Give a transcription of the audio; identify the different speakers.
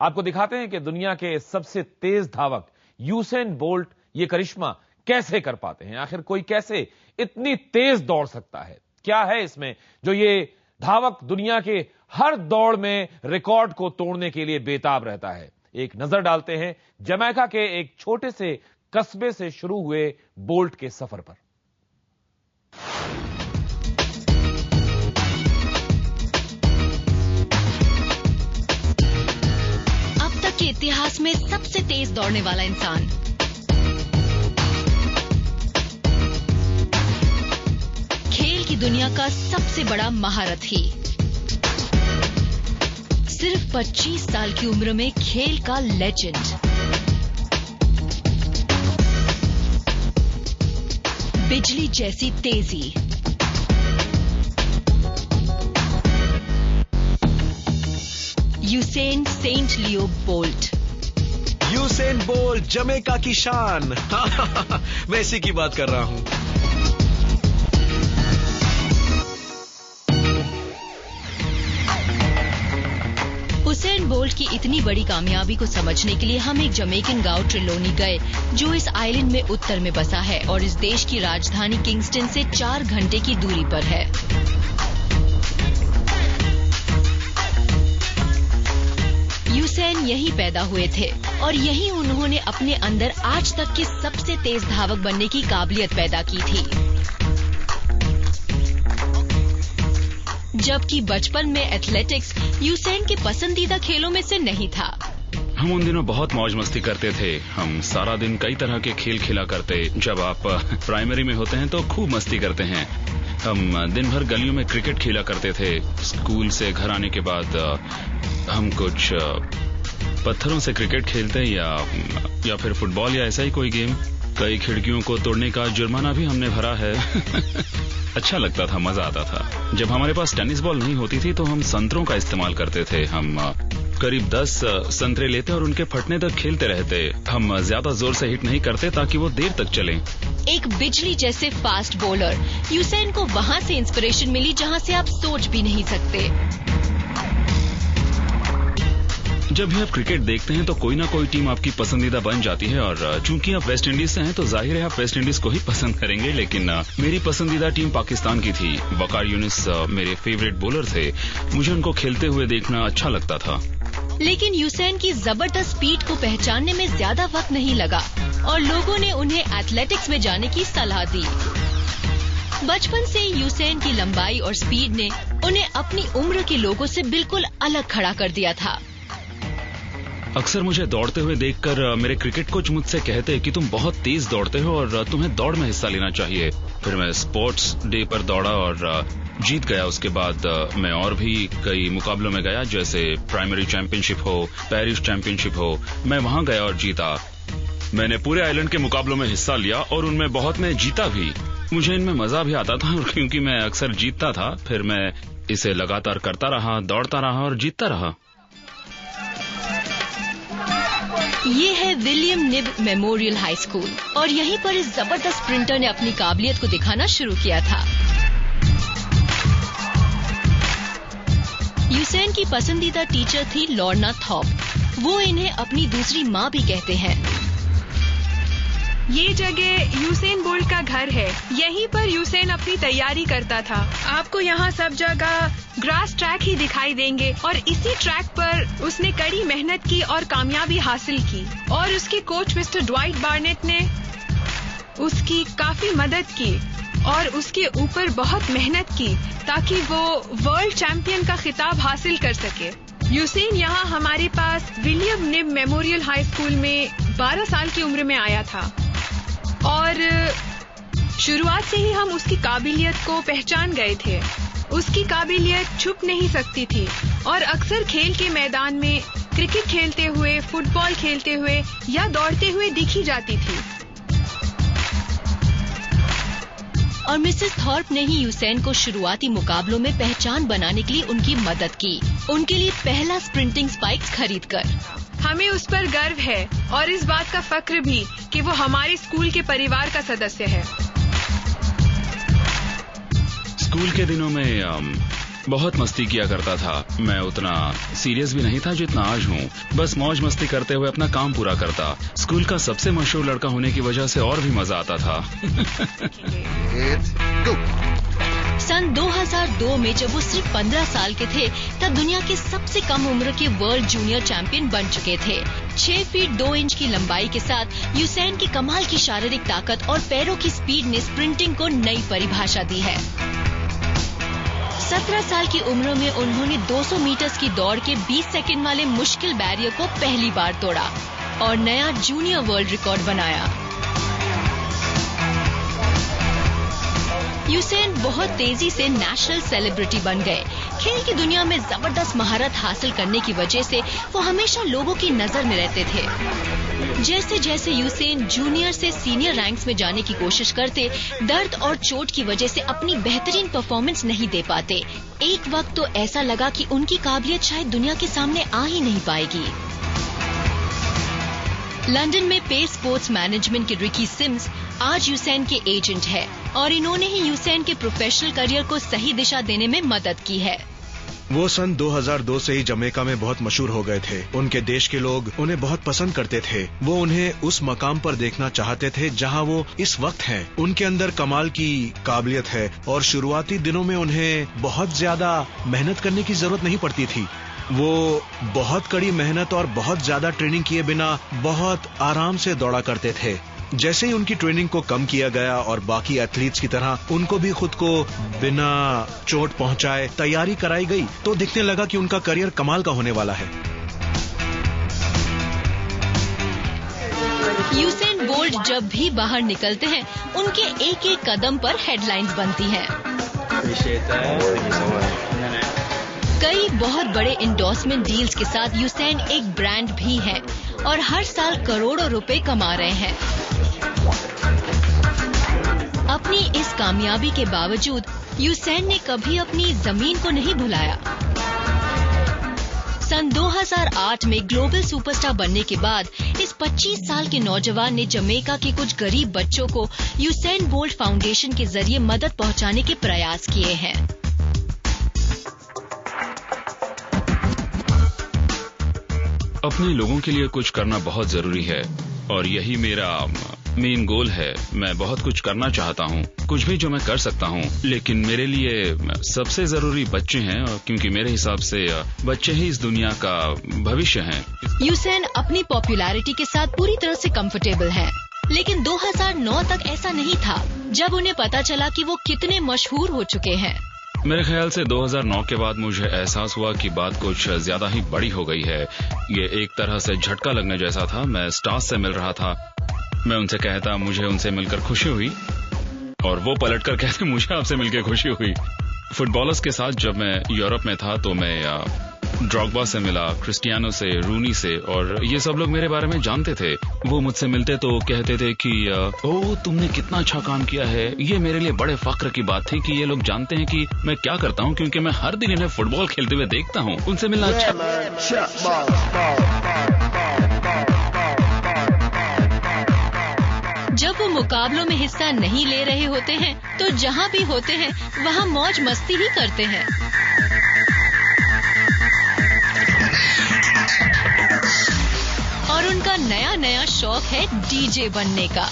Speaker 1: आपको दिखाते हैं कि दुनिया के सबसे तेज धावक यूसेन बोल्ट ये करिश्मा कैसे कर पाते हैं। आखिर कोई कैसे इतनी तेज दौड़ सकता है? क्या है इसमें जो ये धावक दुनिया के हर दौड़ में रिकॉर्ड को तोड़ने के लिए बेताब रहता है? एक नजर डालते हैं जमैका के एक छोटे से कस्बे से शुरू हुए बोल्ट के सफर पर।
Speaker 2: अब तक के इतिहास में सबसे तेज दौड़ने वाला इंसान, खेल की दुनिया का सबसे बड़ा महारथी, सिर्फ 25 साल की उम्र में खेल का लेजेंड, बिजली जैसी तेजी, यूसेन सेंट लियो बोल्ट।
Speaker 3: यूसेन बोल्ट जमैका की शान। मैं इसी की बात कर रहा हूं।
Speaker 2: यूसेन बोल्ट की इतनी बड़ी कामयाबी को समझने के लिए हम एक जमैकन गांव ट्रिलोनी गए, जो इस आइलैंड में उत्तर में बसा है और इस देश की राजधानी किंगस्टन से 4 घंटे की दूरी पर है। यूसेन यहीं पैदा हुए थे और यहीं उन्होंने अपने अंदर आज तक के सबसे तेज धावक बनने की काबिलियत पैदा की थी। जबकि बचपन में एथलेटिक्स यूसेन के पसंदीदा खेलों में से नहीं था।
Speaker 4: हम उन दिनों बहुत मौज मस्ती करते थे। हम सारा दिन कई तरह के खेल खेला करते। जब आप प्राइमरी में होते हैं तो खूब मस्ती करते हैं। हम दिन भर गलियों में क्रिकेट खेला करते थे। स्कूल से घर आने के बाद हम कुछ पत्थरों से क्रिकेट खेलते या फिर फुटबॉल या ऐसा ही कोई गेम। कई खिड़कियों को तोड़ने का जुर्माना भी हमने भरा है। अच्छा लगता था, मजा आता था। जब हमारे पास टेनिस बॉल नहीं होती थी तो हम संतरों का इस्तेमाल करते थे। हम करीब 10 संतरे लेते और उनके फटने तक खेलते रहते। हम ज्यादा जोर से हिट नहीं करते ताकि वो देर तक चलें।
Speaker 2: एक बिजली जैसे फास्ट बॉलर, यूसेन को वहाँ से इंस्पिरेशन मिली जहाँ से आप सोच भी नहीं सकते।
Speaker 4: जब भी आप क्रिकेट देखते हैं तो कोई ना कोई टीम आपकी पसंदीदा बन जाती है और चूंकि आप वेस्ट इंडीज से हैं तो जाहिर है आप वेस्ट इंडीज को ही पसंद करेंगे। लेकिन मेरी पसंदीदा टीम पाकिस्तान की थी। वकार यूनिस मेरे फेवरेट बॉलर थे। मुझे उनको खेलते हुए देखना अच्छा लगता था।
Speaker 2: लेकिन यूसेन की जबरदस्त स्पीड को पहचानने में ज्यादा वक्त नहीं लगा और लोगों ने उन्हें एथलेटिक्स में जाने की सलाह दी। बचपन से यूसेन की लंबाई और स्पीड ने उन्हें अपनी उम्र के लोगों से बिल्कुल अलग खड़ा कर दिया था।
Speaker 4: अक्सर मुझे दौड़ते हुए देखकर मेरे क्रिकेट कोच मुझसे कहते कि तुम बहुत तेज दौड़ते हो और तुम्हें दौड़ में हिस्सा लेना चाहिए। फिर मैं स्पोर्ट्स डे पर दौड़ा और जीत गया। उसके बाद मैं और भी कई मुकाबलों में गया, जैसे प्राइमरी चैंपियनशिप हो, पेरिस चैंपियनशिप हो। मैं वहां गया और जीता। मैंने पूरे आइलैंड के मुकाबलों में हिस्सा लिया और उनमें बहुत में जीता भी। मुझे इनमें मजा भी आता था और क्योंकि मैं अक्सर जीतता था फिर मैं इसे लगातार करता रहा, दौड़ता रहा और जीतता रहा।
Speaker 2: ये है William Knibb memorial high school और यहीं पर इस जबरदस्त स्प्रिंटर ने अपनी काबिलियत को दिखाना शुरू किया था। यूसेन की पसंदीदा टीचर थी लॉर्ना थॉप। वो इन्हें अपनी दूसरी माँ भी कहते हैं।
Speaker 5: ये जगह यूसेन बोल्ट का घर है। यहीं पर यूसेन अपनी तैयारी करता था। आपको यहाँ सब जगह ग्रास ट्रैक ही दिखाई देंगे और इसी ट्रैक पर उसने कड़ी मेहनत की और कामयाबी हासिल की। और उसके कोच मिस्टर ड्वाइट बार्नेट ने उसकी काफी मदद की और उसके ऊपर बहुत मेहनत की ताकि वो वर्ल्ड चैंपियन का खिताब हासिल कर सके। यूसेन यहाँ हमारे पास William Knibb memorial high school में 12 साल की उम्र में आया था और शुरुआत से ही हम उसकी काबिलियत को पहचान गए थे। उसकी काबिलियत छुप नहीं सकती थी और अक्सर खेल के मैदान में क्रिकेट खेलते हुए, फुटबॉल खेलते हुए या दौड़ते हुए दिखी जाती थी।
Speaker 2: और मिसेस थॉर्प ने ही यूसेन को शुरुआती मुकाबलों में पहचान बनाने के लिए उनकी मदद की, उनके लिए पहला स्प्रिंटिंग स्पाइक्स खरीदकर।
Speaker 5: हमें उस पर गर्व है और इस बात का फक्र भी कि वो हमारे स्कूल के परिवार का सदस्य है।
Speaker 4: स्कूल के दिनों में बहुत मस्ती किया करता था। मैं उतना सीरियस भी नहीं था जितना आज हूँ। बस मौज मस्ती करते हुए अपना काम पूरा करता। स्कूल का सबसे मशहूर लड़का होने की वजह से और भी मजा आता था।
Speaker 2: सन 2002 में जब वो सिर्फ 15 साल के थे, तब दुनिया के सबसे कम उम्र के वर्ल्ड जूनियर चैंपियन बन चुके थे। 6 फीट 2 इंच की लंबाई के साथ यूसैन की कमाल की शारीरिक ताकत और पैरों की स्पीड ने स्प्रिंटिंग को नई परिभाषा दी है। 17 साल की उम्र में उन्होंने 200 मीटर्स की दौड़ के 20 सेकंड वाले मुश्किल बैरियर को पहली बार तोड़ा और नया जूनियर वर्ल्ड रिकॉर्ड बनाया। यूसैन बहुत तेजी से नेशनल सेलिब्रिटी बन गए। खेल की दुनिया में जबरदस्त महारत हासिल करने की वजह से वो हमेशा लोगों की नजर में रहते थे। जैसे जैसे यूसैन जूनियर से सीनियर रैंक्स में जाने की कोशिश करते, दर्द और चोट की वजह से अपनी बेहतरीन परफॉर्मेंस नहीं दे पाते। एक वक्त तो ऐसा लगा कि उनकी काबिलियत शायद दुनिया के सामने आ ही नहीं पाएगी। लंदन में पेस स्पोर्ट्स मैनेजमेंट के रिकी सिम्स आज यूसैन के एजेंट है और इन्होंने ही यूसैन के प्रोफेशनल करियर को सही दिशा देने में मदद की है।
Speaker 3: वो सन 2002 से ही जमैका में बहुत मशहूर हो गए थे। उनके देश के लोग उन्हें बहुत पसंद करते थे। वो उन्हें उस मकाम पर देखना चाहते थे जहां वो इस वक्त हैं। उनके अंदर कमाल की काबिलियत है और शुरुआती दिनों में उन्हें बहुत ज्यादा मेहनत करने की जरूरत नहीं पड़ती थी। वो बहुत कड़ी मेहनत और बहुत ज्यादा ट्रेनिंग किए बिना बहुत आराम से दौड़ा करते थे। जैसे ही उनकी ट्रेनिंग को कम किया गया और बाकी एथलीट्स की तरह उनको भी खुद को बिना चोट पहुंचाए तैयारी कराई गई, तो दिखने लगा कि उनका करियर कमाल का होने वाला है।
Speaker 2: यूसैन बोल्ट जब भी बाहर निकलते हैं, उनके एक एक कदम पर हेडलाइंस बनती हैं। कई बहुत बड़े इंडोर्समेंट डील्स के साथ यूसैन एक ब्रांड भी है और हर साल करोड़ों रुपए कमा रहे हैं। अपनी इस कामयाबी के बावजूद यूसैन ने कभी अपनी जमीन को नहीं भुलाया। सन 2008 में ग्लोबल सुपरस्टार बनने के बाद इस 25 साल के नौजवान ने जमैका के कुछ गरीब बच्चों को यूसैन बोल्ट फाउंडेशन के जरिए मदद पहुंचाने के प्रयास किए हैं।
Speaker 4: अपने लोगों के लिए कुछ करना बहुत जरूरी है और यही मेरा मेन गोल है। मैं बहुत कुछ करना चाहता हूँ, कुछ भी जो मैं कर सकता हूँ, लेकिन मेरे लिए सबसे जरूरी बच्चे हैं क्योंकि मेरे हिसाब से बच्चे ही इस दुनिया का भविष्य हैं।
Speaker 2: यूसैन अपनी पॉपुलैरिटी के साथ पूरी तरह से कंफर्टेबल हैं, लेकिन 2009 तक ऐसा नहीं था जब उन्हें पता चला कि वो कितने मशहूर हो चुके हैं।
Speaker 4: मेरे ख्याल से 2009 के बाद मुझे एहसास हुआ कि बात कुछ ज्यादा ही बड़ी हो गई है। ये एक तरह से झटका लगने जैसा था। मैं स्टार्स से मिल रहा था, मैं उनसे कहता मुझे उनसे मिलकर खुशी हुई और वो पलटकर कहते मुझे आपसे मिलकर खुशी हुई। फुटबॉलर्स के साथ जब मैं यूरोप में था तो मैं ड्रॉगबा से मिला, क्रिस्टियानो से, रूनी से, और ये सब लोग मेरे बारे में जानते थे। वो मुझसे मिलते तो कहते थे कि ओह तुमने कितना अच्छा काम किया है। ये मेरे लिए बड़े फख्र की बात थी कि ये लोग जानते हैं कि मैं क्या करता हूँ, क्योंकि मैं हर दिन इन्हें फुटबॉल खेलते हुए देखता हूँ। उनसे मिलना अच्छा।
Speaker 2: जब वो मुकाबलों में हिस्सा नहीं ले रहे होते हैं तो जहाँ भी होते हैं वहाँ मौज मस्ती ही करते हैं। और उनका नया नया शौक है डीजे बनने का।